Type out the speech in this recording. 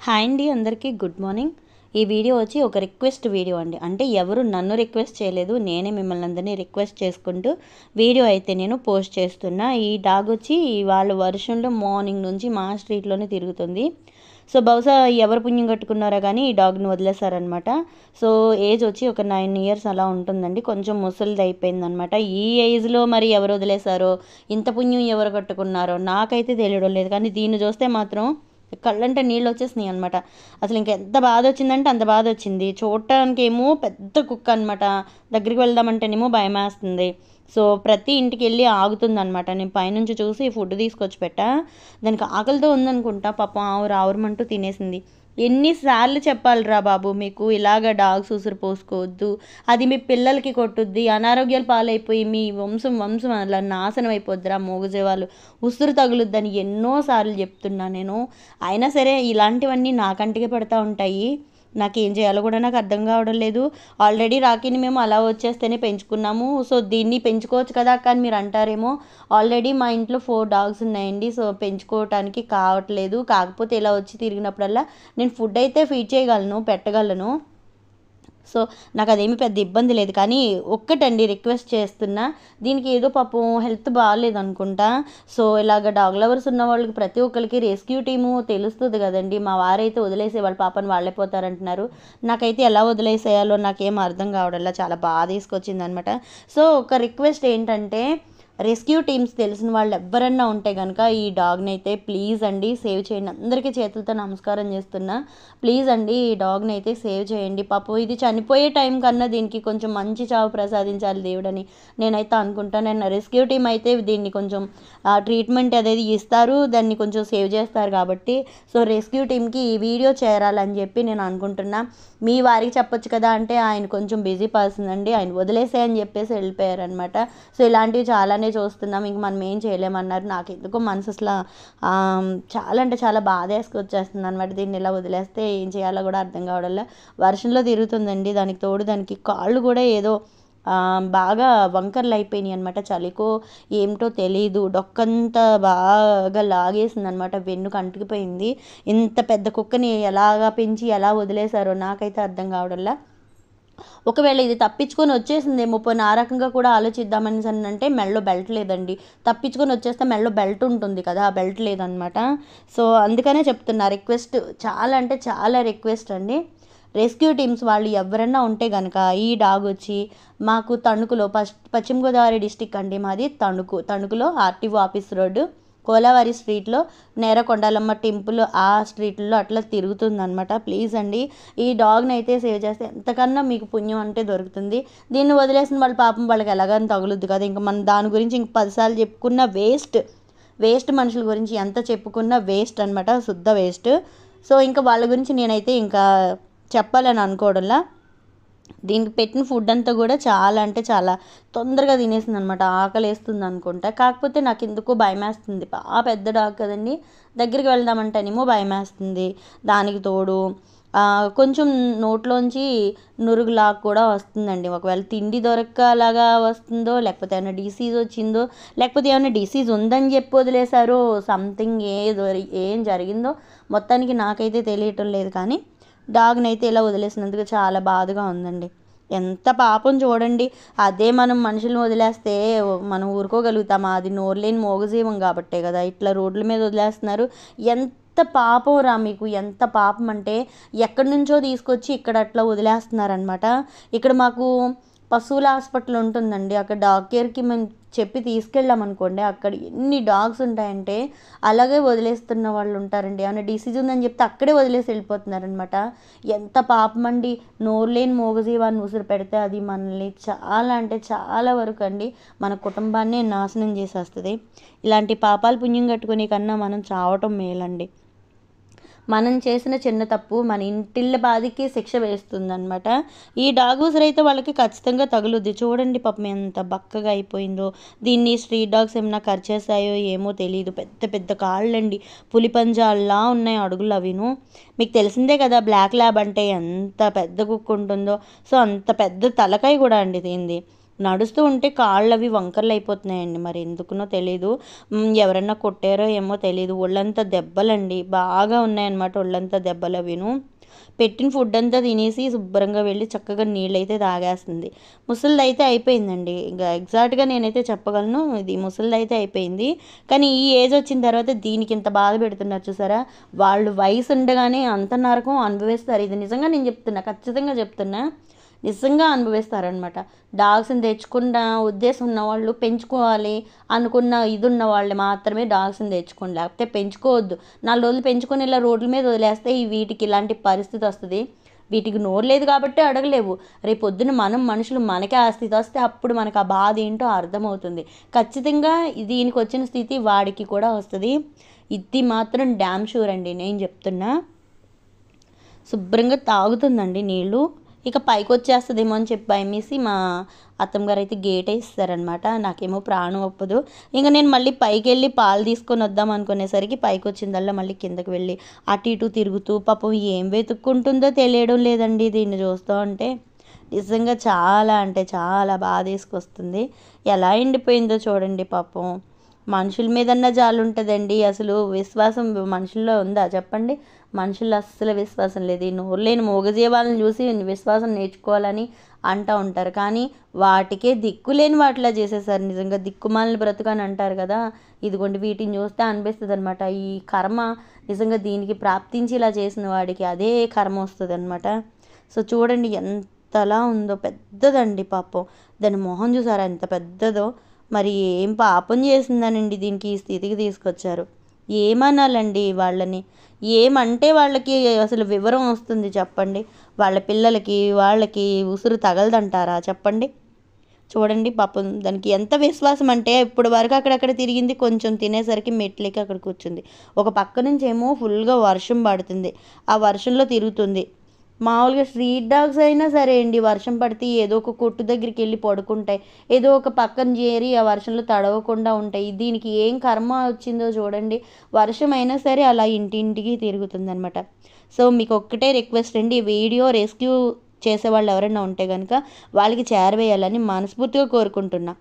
Hi అండి, అందరికీ good morning. ఈ వీడియో వచ్చి ఒక రిక్వెస్ట్ వీడియో అండి. అంటే ఎవరు నన్ను రిక్వెస్ట్ చేయలేదు, నేనే మిమ్మల్ని అందరినీ రిక్వెస్ట్ చేసుకుంటూ వీడియో అయితే నేను పోస్ట్ చేస్తున్నా. ఈ డాగ్ వచ్చి వాళ్ళ వర్షంలో మార్నింగ్ నుంచి మా స్ట్రీట్లోనే తిరుగుతుంది. సో బహుశా ఎవరు పుణ్యం కట్టుకున్నారో కానీ ఈ డాగ్ని వదిలేశారనమాట. సో ఏజ్ వచ్చి ఒక 9 years అలా ఉంటుందండి. కొంచెం ముసలిది అయిపోయిందనమాట. ఈ ఏజ్లో మరి ఎవరు వదిలేశారో, ఇంత పుణ్యం ఎవరు కట్టుకున్నారో నాకైతే తెలియడం లేదు. కానీ దీన్ని చూస్తే మాత్రం కళ్ళంటే నీళ్ళు వచ్చేసినాయి అనమాట. అసలు ఇంకా ఎంత బాధ వచ్చిందంటే అంత బాధ వచ్చింది. చూడటానికేమో పెద్ద కుక్క అనమాట, దగ్గరికి వెళ్దామంటేనేమో భయం వేస్తుంది. సో ప్రతి ఇంటికి వెళ్ళి ఆగుతుందనమాట. నేను పైనుంచి చూసి ఫుడ్ తీసుకొచ్చి పెట్టా. దానికి ఆకలితో ఉందనుకుంటా, పాపం ఆవురమంటూ తినేసింది. ఎన్నిసార్లు చెప్పాలిరా బాబు మీకు, ఇలాగ డాగ్స్ ఉసురు పోసుకోవద్దు, అది మీ పిల్లలకి కొట్టుద్ది, అనారోగ్యాలు పాలైపోయి మీ వంశం అలా నాశనం అయిపోద్దిరా, మోగజేవాళ్ళు ఉసురు తగులుద్దని ఎన్నోసార్లు చెప్తున్నా నేను. అయినా సరే ఇలాంటివన్నీ నా కంటికి పడతా ఉంటాయి. నాకేం చేయాలో కూడా నాకు అర్థం కావడం లేదు. ఆల్రెడీ రాఖీని మేము అలా వచ్చేస్తేనే పెంచుకున్నాము. సో దీన్ని పెంచుకోవచ్చు కదా కానీ మీరు అంటారేమో. ఆల్రెడీ మా ఇంట్లో 4 dogs ఉన్నాయండి. సో పెంచుకోవటానికి కావట్లేదు. కాకపోతే ఇలా వచ్చి తిరిగినప్పుడల్లా నేను ఫుడ్ అయితే ఫీడ్ చేయగలను, పెట్టగలను. సో నాకు అదేమి పెద్ద ఇబ్బంది లేదు. కానీ ఒక్కటండి రిక్వెస్ట్ చేస్తున్నా, దీనికి ఏదో పాపం హెల్త్ బాగాలేదు అనుకుంటా. సో ఇలాగ డాగ్ లవర్స్ ఉన్న వాళ్ళకి ప్రతి ఒక్కరికి రెస్క్యూ టీము తెలుస్తుంది కదండి. మా వారైతే వదిలేసే వాళ్ళ పాపని వాళ్ళే పోతారంటున్నారు. నాకైతే ఎలా వదిలేసేయాలో నాకేం అర్థం కావడంలా, చాలా బాధ తీసుకొచ్చింది అనమాట. సో ఒక రిక్వెస్ట్ ఏంటంటే, రెస్క్యూ టీమ్స్ తెలిసిన వాళ్ళు ఎవరన్నా ఉంటే కనుక ఈ డాగ్ని అయితే ప్లీజ్ అండి సేవ్ చేయండి. అందరికీ చేతులతో నమస్కారం చేస్తున్నా. ప్లీజ్ అండి ఈ డాగ్ని అయితే సేవ్ చేయండి. పాపం ఇది చనిపోయే టైం కన్నా దీనికి కొంచెం మంచి చావు ప్రసాదించాలి దేవుడని నేనైతే అనుకుంటాను. నేను రెస్క్యూ టీం అయితే దీన్ని కొంచెం ట్రీట్మెంట్ అనేది ఇస్తారు, దాన్ని కొంచెం సేవ్ చేస్తారు కాబట్టి. సో రెస్క్యూ టీంకి ఈ వీడియో చేరాలని చెప్పి నేను అనుకుంటున్నా. మీ వారికి చెప్పొచ్చు కదా అంటే ఆయన కొంచెం బిజీ పర్సన్ అండి, ఆయన వదిలేసేయని చెప్పేసి వెళ్ళిపోయారనమాట. సో ఇలాంటివి చాలానే చూస్తున్నాం, ఇంక మనం ఏం చేయలేమన్నారు. నాకు ఎందుకో మనసు అసలు చాలా అంటే చాలా బాధ వేసుకొచ్చేస్తుంది అనమాట. దీన్ని ఇలా వదిలేస్తే ఏం చేయాలో కూడా అర్థం కావడంలో. వర్షంలో తిరుగుతుందండి, దానికి తోడు దానికి కాళ్ళు కూడా ఏదో బాగా వంకర్లు అయిపోయినాయి అనమాట. చలికో ఏమిటో తెలీదు, డొక్కంతా బాగా లాగేసింది అనమాట, వెన్నుకు అంటుకుపోయింది. ఇంత పెద్ద కుక్కని ఎలాగా పెంచి ఎలా వదిలేశారో నాకైతే అర్థం కావడంలా. ఒకవేళ ఇది తప్పించుకొని వచ్చేసిందేమో, పోనీ ఆ రకంగా కూడా ఆలోచిద్దామని అంటే మెడలో బెల్ట్ లేదండి. తప్పించుకొని వచ్చేస్తే మెడలో బెల్ట్ ఉంటుంది కదా, ఆ బెల్ట్ లేదనమాట. సో అందుకనే చెప్తున్నా, రిక్వెస్ట్ చాలా అంటే చాలా రిక్వెస్ట్ అండి. రెస్క్యూ టీమ్స్ వాళ్ళు ఎవరన్నా ఉంటే కనుక ఈ డాగ్ వచ్చి మాకు తణుకులో పశ్చిమ గోదావరి డిస్టిక్ అండి మాది, తణుకులో ఆర్టీఓ ఆఫీస్ రోడ్డు, కోలావారి స్ట్రీట్లో, నేరకొండాలమ్మ టెంపుల్ ఆ స్ట్రీట్లో అట్లా తిరుగుతుందనమాట. ప్లీజ్ అండి ఈ డాగ్ని అయితే సేవ్ చేస్తే ఎంతకన్నా మీకు పుణ్యం అంటే దొరుకుతుంది. దీన్ని వదిలేసిన వాళ్ళ పాపం వాళ్ళకి ఎలాగని తగులుద్ది కదా. ఇంకా మనం దాని గురించి ఇంక 10 సార్లు చెప్పుకున్న వేస్ట్ మనుషుల గురించి ఎంత చెప్పుకున్నా వేస్ట్ అనమాట, శుద్ధ వేస్ట్. సో ఇంకా వాళ్ళ గురించి నేనైతే ఇంకా చెప్పాలని అనుకోవడంలా. దీనికి పెట్టిన ఫుడ్ అంతా కూడా చాలా అంటే చాలా తొందరగా తినేసింది అనమాట. ఆకలి వేస్తుంది అనుకుంటా. కాకపోతే నాకు ఎందుకో భయం వేస్తుంది, బాగా పెద్ద డాగ్ కదండి, దగ్గరికి వెళ్దామంటేనేమో భయం వేస్తుంది. దానికి తోడు కొంచెం నోట్లోంచి నురుగులాగా కూడా వస్తుందండి. ఒకవేళ తిండి దొరక్క అలాగా వస్తుందో, లేకపోతే ఏమైనా డిసీజ్ వచ్చిందో, లేకపోతే ఏమైనా డిసీజ్ ఉందని చెప్పి వదిలేశారో, సంథింగ్ ఏం జరిగిందో మొత్తానికి నాకైతే తెలియటం లేదు. కానీ డాగ్ని అయితే ఇలా వదిలేసినందుకు చాలా బాధగా ఉందండి. ఎంత పాపం చూడండి. అదే మనం మనుషులను వదిలేస్తే మనం ఊరుకోగలుగుతామా? అది నోరులేని మోగజీవం కాబట్టే కదా ఇట్లా రోడ్ల మీద వదిలేస్తున్నారు. ఎంత పాపం రా మీకు, ఎంత పాపం అంటే ఎక్కడి నుంచో తీసుకొచ్చి ఇక్కడ అట్లా వదిలేస్తున్నారనమాట. ఇక్కడ మాకు పశువుల హాస్పిటల్ ఉంటుందండి, అక్కడ డాగ్ కేర్కి మేము చెప్పి తీసుకెళ్ళామనుకోండి, అక్కడ ఎన్ని డాగ్స్ ఉంటాయంటే అలాగే వదిలేస్తున్న వాళ్ళు ఉంటారండి. ఏమైనా డిసీజ్ ఉందని చెప్తే అక్కడే వదిలేసి వెళ్ళిపోతున్నారనమాట. ఎంత పాపం అండి. నోరులేని మోగజీవాన్ని ఉసురు పెడితే అది మనల్ని చాలా అంటే చాలా వరకు అండి మన కుటుంబాన్నే నాశనం చేసేస్తుంది. ఇలాంటి పాపాలు పుణ్యం కట్టుకునే కన్నా మనం చావటం మేలండి. మనం చేసిన చిన్న తప్పు మన ఇంటిళ్ళ బాధికి శిక్ష వేస్తుందన్నమాట. ఈ డాగ్ ఉసురు అయితే వాళ్ళకి ఖచ్చితంగా తగులుద్ది. చూడండి పాపం ఎంత బక్కగా అయిపోయిందో. దీన్ని స్ట్రీట్ డాగ్స్ ఏమైనా కరిచేసాయో ఏమో తెలియదు. పెద్ద పెద్ద కాళ్ళండి, పులి పంజాల్లా ఉన్నాయి అడుగులు అవిను. మీకు తెలిసిందే కదా బ్లాక్ ల్యాబ్ అంటే ఎంత పెద్ద కుక్క ఉంటుందో. సో అంత పెద్ద తలకాయ కూడా అండి దీనిది. నడుస్తూ ఉంటే కాళ్ళు అవి వంకర్లు అయిపోతున్నాయండి, మరి ఎందుకునో తెలీదు. ఎవరన్నా కొట్టారో ఏమో తెలీదు. ఒళ్ళంతా దెబ్బలండి, బాగా ఉన్నాయన్నమాట ఒళ్ళంతా దెబ్బలు అవిను. పెట్టిన ఫుడ్ అంతా తినేసి శుభ్రంగా వెళ్ళి చక్కగా నీళ్ళైతే తాగేస్తుంది. ముసలిదైతే అయిపోయిందండి, ఇంకా ఎగ్జాక్ట్గా నేనైతే చెప్పగలను, ఇది ముసలిదైతే అయిపోయింది. కానీ ఈ ఏజ్ వచ్చిన తర్వాత దీనికి ఇంత బాధ పెడుతున్నారు చూసారా. వాళ్ళు వయసు ఉండగానే అంత నరకం అనుభవిస్తారు. ఇది నిజంగా నేను చెప్తున్నా, ఖచ్చితంగా చెప్తున్నా, నిజంగా అనుభవిస్తారనమాట. డాగ్స్ని తెచ్చుకున్న ఉద్దేశం ఉన్న వాళ్ళు, పెంచుకోవాలి అనుకున్న ఇది ఉన్న వాళ్ళు మాత్రమే డాగ్స్ని తెచ్చుకోండి, లేకపోతే పెంచుకోవద్దు. 4 రోజులు పెంచుకొని ఇలా రోడ్ల మీద వదిలేస్తే వీటికి ఇలాంటి పరిస్థితి వస్తుంది. వీటికి నోరు లేదు కాబట్టి అడగలేవు. రేపు పొద్దున మనం మనుషులు మనకే ఆ స్థితి వస్తే అప్పుడు మనకు ఆ బాధ ఏంటో అర్థమవుతుంది. ఖచ్చితంగా దీనికి వచ్చిన స్థితి వాడికి కూడా వస్తుంది. ఇది మాత్రం డ్యామ్ షూర్ అండి, నేను చెప్తున్నా. శుభ్రంగా తాగుతుందండి నీళ్ళు. ఇక పైకి వచ్చేస్తుందేమో అని చెప్పి భయమేసి మా అత్తమ్మగారు అయితే గేట్ వేస్తారనమాట. నాకేమో ప్రాణం ఒప్పదు. ఇంకా నేను మళ్ళీ పైకి వెళ్ళి పాలు తీసుకొని వద్దాం అనుకునేసరికి పైకి వచ్చిందల్లా మళ్ళీ కిందకి వెళ్ళి అటు ఇటు తిరుగుతూ పాపం ఏం వెతుక్కుంటుందో తెలియడం లేదండి. దీన్ని చూస్తూ ఉంటే నిజంగా చాలా అంటే చాలా బాధ తీసుకొస్తుంది. ఎలా ఎండిపోయిందో చూడండి పాపం. మనుషుల మీదన్నా జాలి ఉంటుందండి, అసలు విశ్వాసం మనుషుల్లో ఉందా చెప్పండి? మనుషుల్లో అస్సలు విశ్వాసం లేదు. ఈ నోరు లేని మూగజీవాలను చూసి విశ్వాసం నేర్చుకోవాలని అంటూ ఉంటారు, కానీ వాటికే దిక్కులేని వాటిలా చేసేసారు. నిజంగా దిక్కుమాలిన బ్రతుకు అని అంటారు కదా, ఇదిగోండి వీటిని చూస్తే అనిపిస్తుంది అనమాట. ఈ కర్మ నిజంగా దీనికి ప్రాప్తించి ఇలా చేసిన వాడికి అదే కర్మ వస్తుంది అనమాట. సో చూడండి ఎంతలా ఉందో, పెద్దదండి పాపం. దాని మొహం చూసారా ఎంత పెద్దదో. మరి ఏం పాపం చేసిందనండి దీనికి ఈ స్థితికి తీసుకొచ్చారు. ఏమనాలండి వాళ్ళని? ఏమంటే వాళ్ళకి అసలు వివరం వస్తుంది చెప్పండి? వాళ్ళ పిల్లలకి వాళ్ళకి ఉసురు తగలదంటారా చెప్పండి? చూడండి పాపం దానికి ఎంత విశ్వాసం అంటే ఇప్పటి వరకు అక్కడక్కడ తిరిగింది, కొంచెం తినేసరికి మెట్లకి అక్కడ కూర్చుంది. ఒక పక్క నుంచి ఏమో ఫుల్గా వర్షం పడుతుంది, ఆ వర్షంలో తిరుగుతుంది. మామూలుగా స్ట్రీట్ డాగ్స్ అయినా సరే అండి, వర్షం పడితే ఏదో ఒక కొట్టు దగ్గరికి వెళ్ళి పడుకుంటాయి, ఏదో ఒక పక్కన చేరి ఆ వర్షంలో తడవకుండా ఉంటాయి. దీనికి ఏం కర్మ వచ్చిందో చూడండి. వర్షం అయినా సరే అలా ఇంటింటికి తిరుగుతుందనమాట. సో మీకు ఒక్కటే రిక్వెస్ట్ అండి, ఈ వీడియో రెస్క్యూ చేసేవాళ్ళు ఎవరైనా ఉంటే కనుక వాళ్ళకి చేరవేయాలని మనస్ఫూర్తిగా కోరుకుంటున్నా.